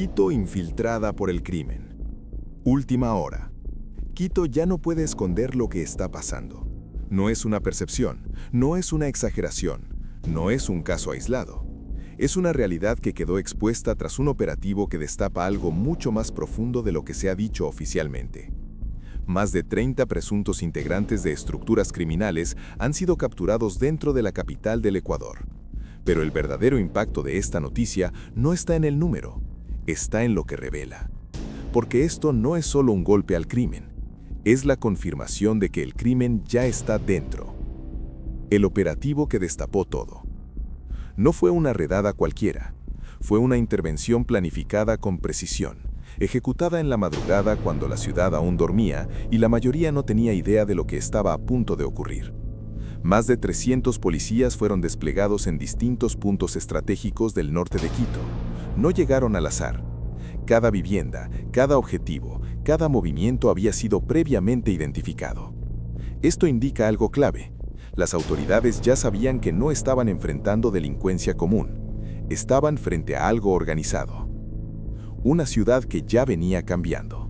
Quito infiltrada por el crimen. Última hora. Quito ya no puede esconder lo que está pasando. No es una percepción, no es una exageración, no es un caso aislado. Es una realidad que quedó expuesta tras un operativo que destapa algo mucho más profundo de lo que se ha dicho oficialmente. Más de 30 presuntos integrantes de estructuras criminales han sido capturados dentro de la capital del Ecuador. Pero el verdadero impacto de esta noticia no está en el número, está en lo que revela. Porque esto no es solo un golpe al crimen, es la confirmación de que el crimen ya está dentro. El operativo que destapó todo. No fue una redada cualquiera, fue una intervención planificada con precisión, ejecutada en la madrugada cuando la ciudad aún dormía y la mayoría no tenía idea de lo que estaba a punto de ocurrir. Más de 300 policías fueron desplegados en distintos puntos estratégicos del norte de Quito. No llegaron al azar. Cada vivienda, cada objetivo, cada movimiento había sido previamente identificado. Esto indica algo clave. Las autoridades ya sabían que no estaban enfrentando delincuencia común. Estaban frente a algo organizado. Una ciudad que ya venía cambiando.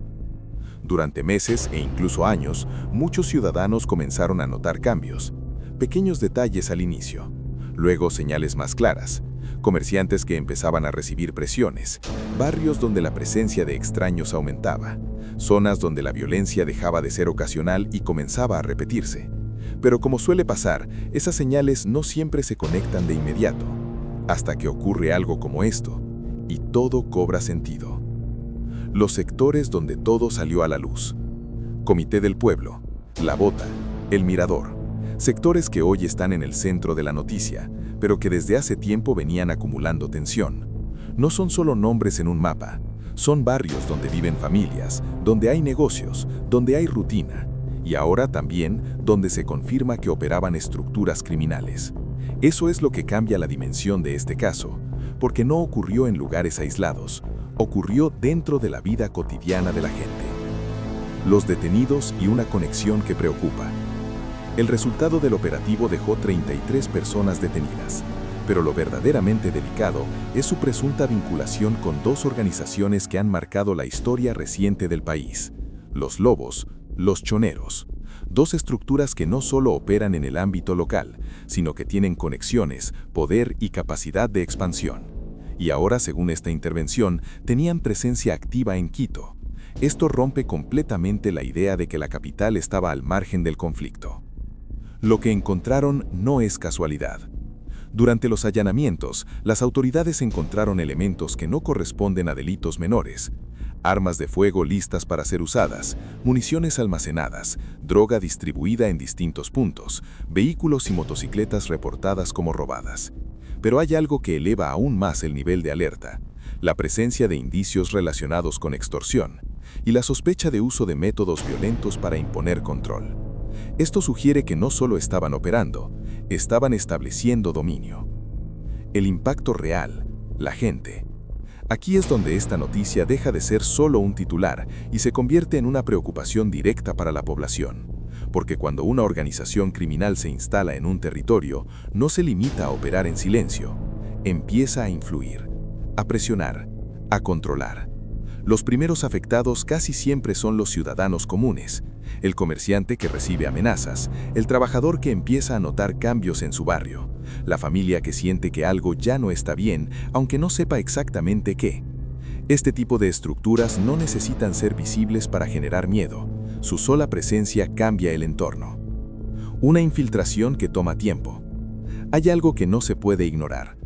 Durante meses e incluso años, muchos ciudadanos comenzaron a notar cambios. Pequeños detalles al inicio, luego señales más claras, comerciantes que empezaban a recibir presiones, barrios donde la presencia de extraños aumentaba, zonas donde la violencia dejaba de ser ocasional y comenzaba a repetirse. Pero como suele pasar, esas señales no siempre se conectan de inmediato, hasta que ocurre algo como esto, y todo cobra sentido. Los sectores donde todo salió a la luz. Comité del Pueblo, La Bota, El Mirador. Sectores que hoy están en el centro de la noticia, pero que desde hace tiempo venían acumulando tensión. No son solo nombres en un mapa, son barrios donde viven familias, donde hay negocios, donde hay rutina, y ahora también donde se confirma que operaban estructuras criminales. Eso es lo que cambia la dimensión de este caso, porque no ocurrió en lugares aislados, ocurrió dentro de la vida cotidiana de la gente. Los detenidos y una conexión que preocupa. El resultado del operativo dejó 33 personas detenidas, pero lo verdaderamente delicado es su presunta vinculación con dos organizaciones que han marcado la historia reciente del país: los Lobos, los Choneros. Dos estructuras que no solo operan en el ámbito local, sino que tienen conexiones, poder y capacidad de expansión. Y ahora, según esta intervención, tenían presencia activa en Quito. Esto rompe completamente la idea de que la capital estaba al margen del conflicto. Lo que encontraron no es casualidad. Durante los allanamientos, las autoridades encontraron elementos que no corresponden a delitos menores. Armas de fuego listas para ser usadas, municiones almacenadas, droga distribuida en distintos puntos, vehículos y motocicletas reportadas como robadas. Pero hay algo que eleva aún más el nivel de alerta: la presencia de indicios relacionados con extorsión y la sospecha de uso de métodos violentos para imponer control. Esto sugiere que no solo estaban operando, estaban estableciendo dominio. El impacto real, la gente. Aquí es donde esta noticia deja de ser solo un titular y se convierte en una preocupación directa para la población. Porque cuando una organización criminal se instala en un territorio, no se limita a operar en silencio, empieza a influir, a presionar, a controlar. Los primeros afectados casi siempre son los ciudadanos comunes, el comerciante que recibe amenazas, el trabajador que empieza a notar cambios en su barrio, la familia que siente que algo ya no está bien, aunque no sepa exactamente qué. Este tipo de estructuras no necesitan ser visibles para generar miedo, su sola presencia cambia el entorno. Una infiltración que toma tiempo. Hay algo que no se puede ignorar.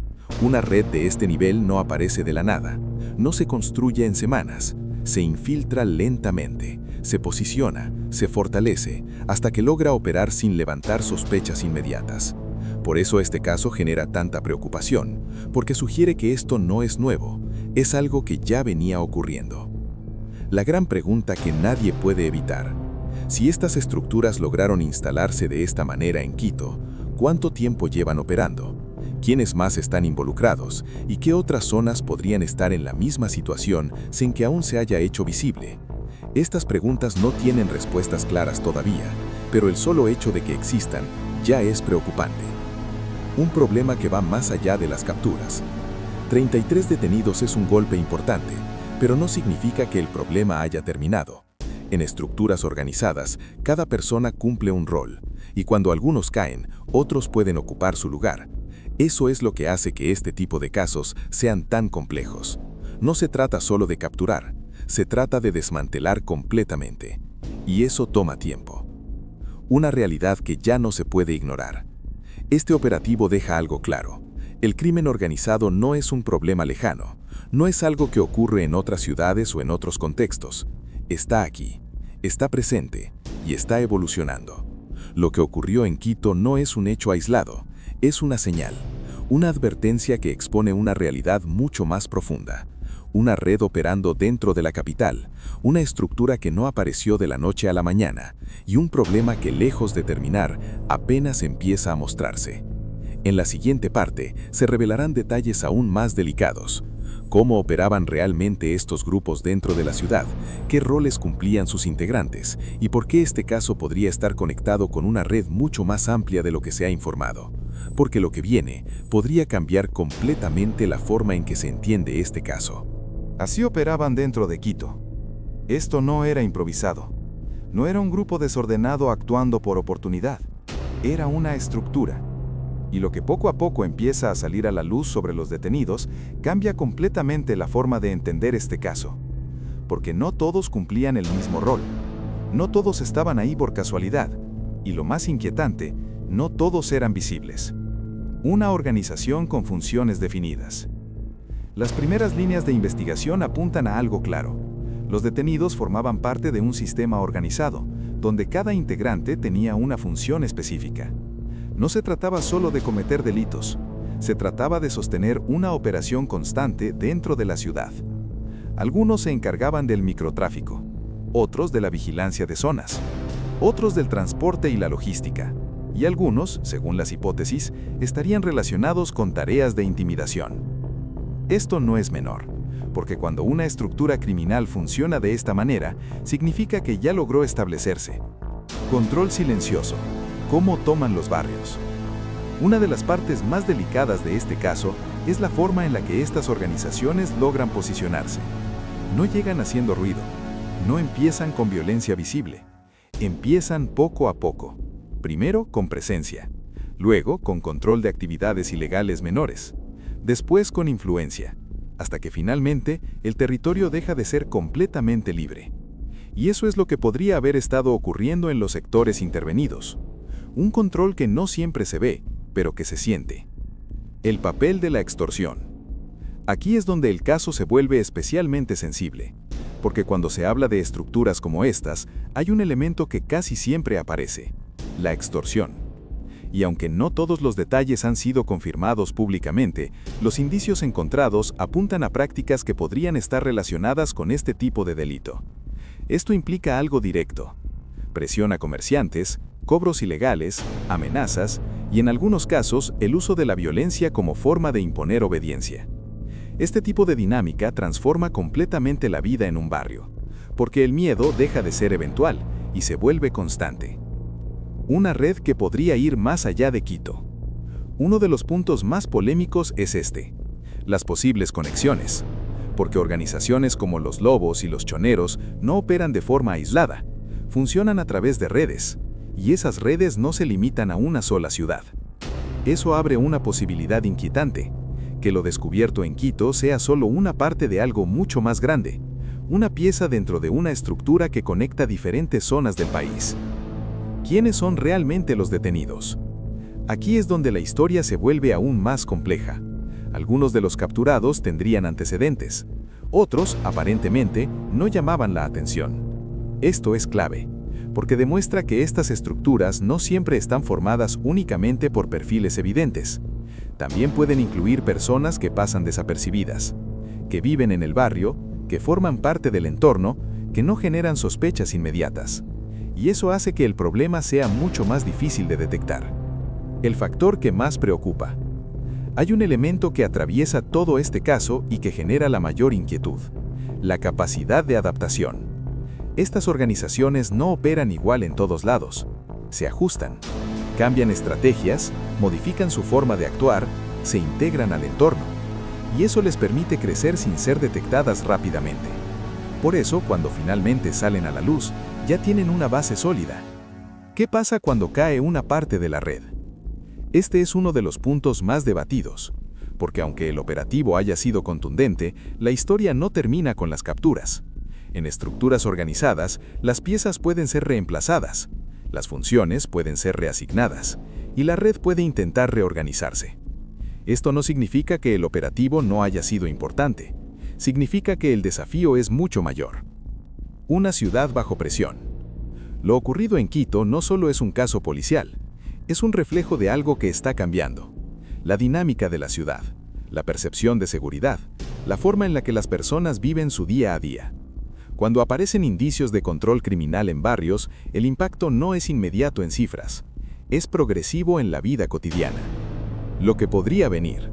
Una red de este nivel no aparece de la nada, no se construye en semanas, se infiltra lentamente, se posiciona, se fortalece, hasta que logra operar sin levantar sospechas inmediatas. Por eso este caso genera tanta preocupación, porque sugiere que esto no es nuevo, es algo que ya venía ocurriendo. La gran pregunta que nadie puede evitar: si estas estructuras lograron instalarse de esta manera en Quito, ¿cuánto tiempo llevan operando? ¿Quiénes más están involucrados? ¿Y qué otras zonas podrían estar en la misma situación sin que aún se haya hecho visible? Estas preguntas no tienen respuestas claras todavía, pero el solo hecho de que existan ya es preocupante. Un problema que va más allá de las capturas. 33 detenidos es un golpe importante, Pero no significa que el problema haya terminado. En estructuras organizadas, cada persona cumple un rol, y cuando algunos caen, otros pueden ocupar su lugar. Eso es lo que hace que este tipo de casos sean tan complejos. No se trata solo de capturar, se trata de desmantelar completamente. Y eso toma tiempo. Una realidad que ya no se puede ignorar. Este operativo deja algo claro. El crimen organizado no es un problema lejano, no es algo que ocurre en otras ciudades o en otros contextos. Está aquí, está presente y está evolucionando. Lo que ocurrió en Quito no es un hecho aislado, es una señal, una advertencia que expone una realidad mucho más profunda. Una red operando dentro de la capital, una estructura que no apareció de la noche a la mañana y un problema que, lejos de terminar, apenas empieza a mostrarse. En la siguiente parte se revelarán detalles aún más delicados. Cómo operaban realmente estos grupos dentro de la ciudad, qué roles cumplían sus integrantes y por qué este caso podría estar conectado con una red mucho más amplia de lo que se ha informado. Porque lo que viene podría cambiar completamente la forma en que se entiende este caso. Así operaban dentro de Quito. Esto no era improvisado. No era un grupo desordenado actuando por oportunidad. Era una estructura. Y lo que poco a poco empieza a salir a la luz sobre los detenidos cambia completamente la forma de entender este caso. Porque no todos cumplían el mismo rol. No todos estaban ahí por casualidad. Y lo más inquietante, no todos eran visibles. Una organización con funciones definidas. Las primeras líneas de investigación apuntan a algo claro. Los detenidos formaban parte de un sistema organizado, donde cada integrante tenía una función específica. No se trataba solo de cometer delitos, se trataba de sostener una operación constante dentro de la ciudad. Algunos se encargaban del microtráfico, otros de la vigilancia de zonas, otros del transporte y la logística, y algunos, según las hipótesis, estarían relacionados con tareas de intimidación. Esto no es menor, porque cuando una estructura criminal funciona de esta manera, significa que ya logró establecerse. Control silencioso. ¿Cómo toman los barrios? Una de las partes más delicadas de este caso es la forma en la que estas organizaciones logran posicionarse. No llegan haciendo ruido, no empiezan con violencia visible, empiezan poco a poco. Primero con presencia, luego con control de actividades ilegales menores. Después con influencia, hasta que finalmente el territorio deja de ser completamente libre. Y eso es lo que podría haber estado ocurriendo en los sectores intervenidos. Un control que no siempre se ve, pero que se siente. El papel de la extorsión. Aquí es donde el caso se vuelve especialmente sensible, porque cuando se habla de estructuras como estas, hay un elemento que casi siempre aparece: la extorsión. Y aunque no todos los detalles han sido confirmados públicamente, los indicios encontrados apuntan a prácticas que podrían estar relacionadas con este tipo de delito. Esto implica algo directo: presión a comerciantes, cobros ilegales, amenazas y en algunos casos el uso de la violencia como forma de imponer obediencia. Este tipo de dinámica transforma completamente la vida en un barrio, porque el miedo deja de ser eventual y se vuelve constante. Una red que podría ir más allá de Quito. Uno de los puntos más polémicos es este: las posibles conexiones, porque organizaciones como los Lobos y los Choneros no operan de forma aislada, funcionan a través de redes, y esas redes no se limitan a una sola ciudad. Eso abre una posibilidad inquietante: que lo descubierto en Quito sea solo una parte de algo mucho más grande, una pieza dentro de una estructura que conecta diferentes zonas del país. ¿Quiénes son realmente los detenidos? Aquí es donde la historia se vuelve aún más compleja. Algunos de los capturados tendrían antecedentes. Otros, aparentemente, no llamaban la atención. Esto es clave, porque demuestra que estas estructuras no siempre están formadas únicamente por perfiles evidentes. También pueden incluir personas que pasan desapercibidas, que viven en el barrio, que forman parte del entorno, que no generan sospechas inmediatas. Y eso hace que el problema sea mucho más difícil de detectar. El factor que más preocupa. Hay un elemento que atraviesa todo este caso y que genera la mayor inquietud: la capacidad de adaptación. Estas organizaciones no operan igual en todos lados. Se ajustan, cambian estrategias, modifican su forma de actuar, se integran al entorno. y eso les permite crecer sin ser detectadas rápidamente. Por eso, cuando finalmente salen a la luz, ya tienen una base sólida. ¿Qué pasa cuando cae una parte de la red? Este es uno de los puntos más debatidos, porque aunque el operativo haya sido contundente, la historia no termina con las capturas. En estructuras organizadas, las piezas pueden ser reemplazadas, las funciones pueden ser reasignadas, y la red puede intentar reorganizarse. Esto no significa que el operativo no haya sido importante, significa que el desafío es mucho mayor. Una ciudad bajo presión. Lo ocurrido en Quito no solo es un caso policial, es un reflejo de algo que está cambiando. La dinámica de la ciudad, la percepción de seguridad, la forma en la que las personas viven su día a día. Cuando aparecen indicios de control criminal en barrios, el impacto no es inmediato en cifras, es progresivo en la vida cotidiana. Lo que podría venir.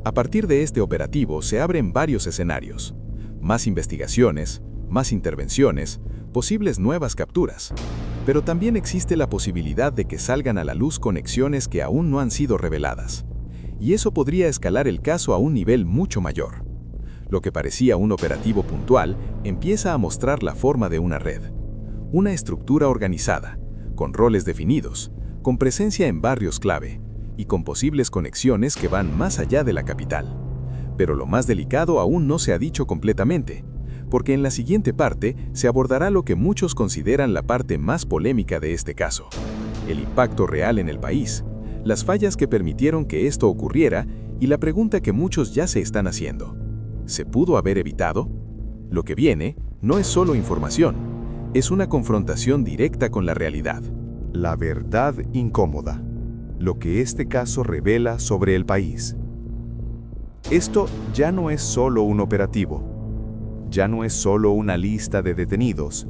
A partir de este operativo se abren varios escenarios. Más investigaciones, más intervenciones, posibles nuevas capturas. Pero también existe la posibilidad de que salgan a la luz conexiones que aún no han sido reveladas. Y eso podría escalar el caso a un nivel mucho mayor. Lo que parecía un operativo puntual empieza a mostrar la forma de una red. Una estructura organizada, con roles definidos, con presencia en barrios clave y con posibles conexiones que van más allá de la capital. Pero lo más delicado aún no se ha dicho completamente, porque en la siguiente parte se abordará lo que muchos consideran la parte más polémica de este caso: el impacto real en el país, las fallas que permitieron que esto ocurriera y la pregunta que muchos ya se están haciendo: ¿se pudo haber evitado? Lo que viene no es solo información, es una confrontación directa con la realidad. La verdad incómoda. Lo que este caso revela sobre el país. Esto ya no es solo un operativo. Ya no es solo una lista de detenidos,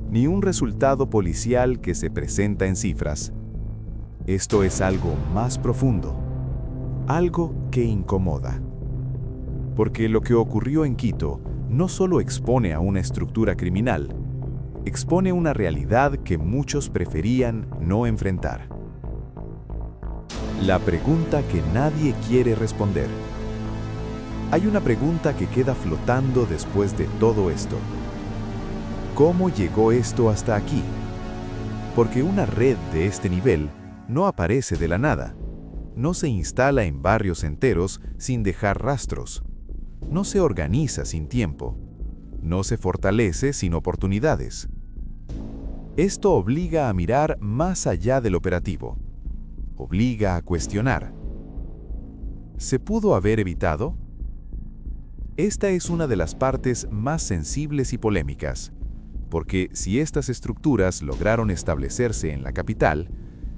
ni un resultado policial que se presenta en cifras. Esto es algo más profundo, algo que incomoda. Porque lo que ocurrió en Quito no solo expone a una estructura criminal, expone una realidad que muchos preferían no enfrentar. La pregunta que nadie quiere responder. Hay una pregunta que queda flotando después de todo esto. ¿Cómo llegó esto hasta aquí? Porque una red de este nivel no aparece de la nada, no se instala en barrios enteros sin dejar rastros, no se organiza sin tiempo, no se fortalece sin oportunidades. Esto obliga a mirar más allá del operativo, obliga a cuestionar. ¿Se pudo haber evitado? Esta es una de las partes más sensibles y polémicas, porque si estas estructuras lograron establecerse en la capital,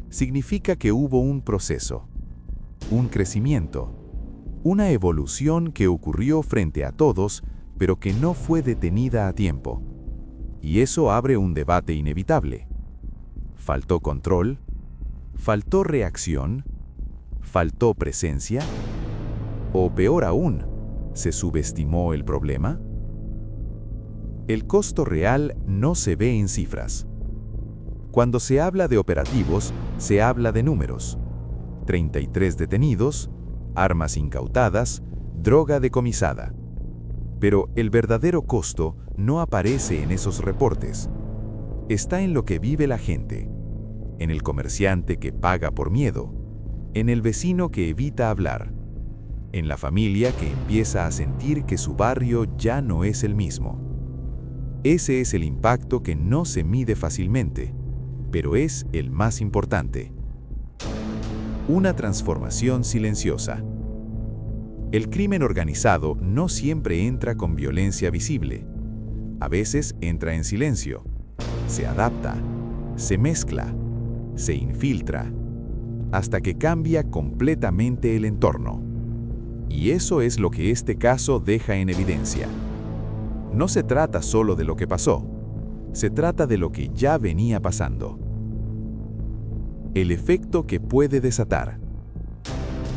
significa que hubo un proceso, un crecimiento, una evolución que ocurrió frente a todos, pero que no fue detenida a tiempo. Y eso abre un debate inevitable. ¿Faltó control? ¿Faltó reacción? ¿Faltó presencia? O peor aún, ¿se subestimó el problema? El costo real no se ve en cifras. Cuando se habla de operativos, se habla de números. 33 detenidos, armas incautadas, droga decomisada. Pero el verdadero costo no aparece en esos reportes. Está en lo que vive la gente, en el comerciante que paga por miedo, en el vecino que evita hablar, en la familia que empieza a sentir que su barrio ya no es el mismo. Ese es el impacto que no se mide fácilmente, pero es el más importante. Una transformación silenciosa. El crimen organizado no siempre entra con violencia visible. A veces entra en silencio, se adapta, se mezcla, se infiltra, hasta que cambia completamente el entorno. Y eso es lo que este caso deja en evidencia. No se trata solo de lo que pasó, se trata de lo que ya venía pasando. El efecto que puede desatar.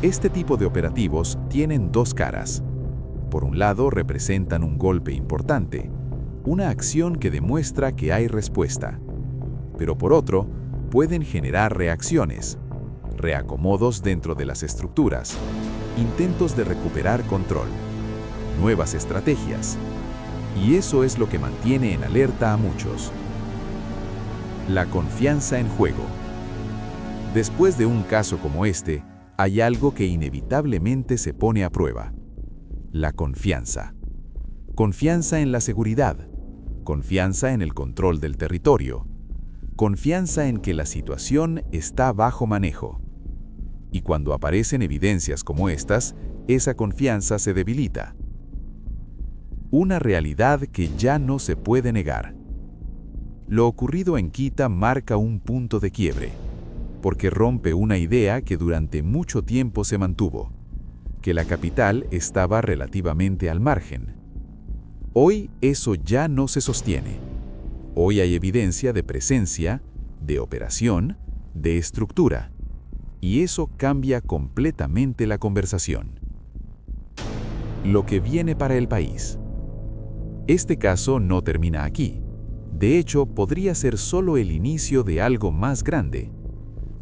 Este tipo de operativos tienen dos caras. Por un lado, representan un golpe importante, una acción que demuestra que hay respuesta. Pero por otro, pueden generar reacciones, reacomodos dentro de las estructuras, intentos de recuperar control, nuevas estrategias. Y eso es lo que mantiene en alerta a muchos. La confianza en juego. Después de un caso como este, hay algo que inevitablemente se pone a prueba. La confianza. Confianza en la seguridad. Confianza en el control del territorio. Confianza en que la situación está bajo manejo. Y cuando aparecen evidencias como estas, esa confianza se debilita. Una realidad que ya no se puede negar. Lo ocurrido en Quito marca un punto de quiebre, porque rompe una idea que durante mucho tiempo se mantuvo, que la capital estaba relativamente al margen. Hoy eso ya no se sostiene. Hoy hay evidencia de presencia, de operación, de estructura, y eso cambia completamente la conversación. Lo que viene para el país. Este caso no termina aquí. De hecho, podría ser solo el inicio de algo más grande.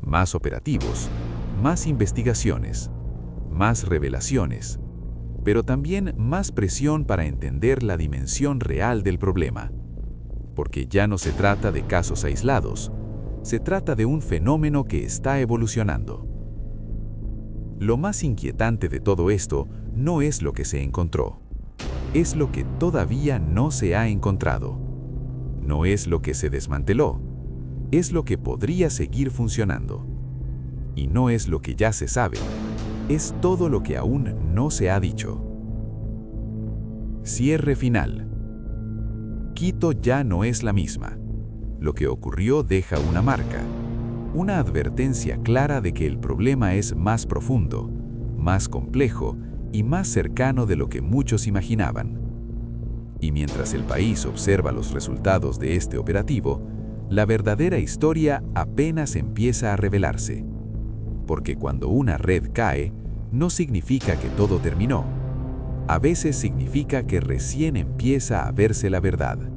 Más operativos, más investigaciones, más revelaciones, pero también más presión para entender la dimensión real del problema. Porque ya no se trata de casos aislados, se trata de un fenómeno que está evolucionando. Lo más inquietante de todo esto no es lo que se encontró. Es lo que todavía no se ha encontrado. No es lo que se desmanteló. Es lo que podría seguir funcionando. Y no es lo que ya se sabe. Es todo lo que aún no se ha dicho. Cierre final. Quito ya no es la misma. Lo que ocurrió deja una marca. Una advertencia clara de que el problema es más profundo, más complejo y más cercano de lo que muchos imaginaban. Y mientras el país observa los resultados de este operativo, la verdadera historia apenas empieza a revelarse. Porque cuando una red cae, no significa que todo terminó. A veces significa que recién empieza a verse la verdad.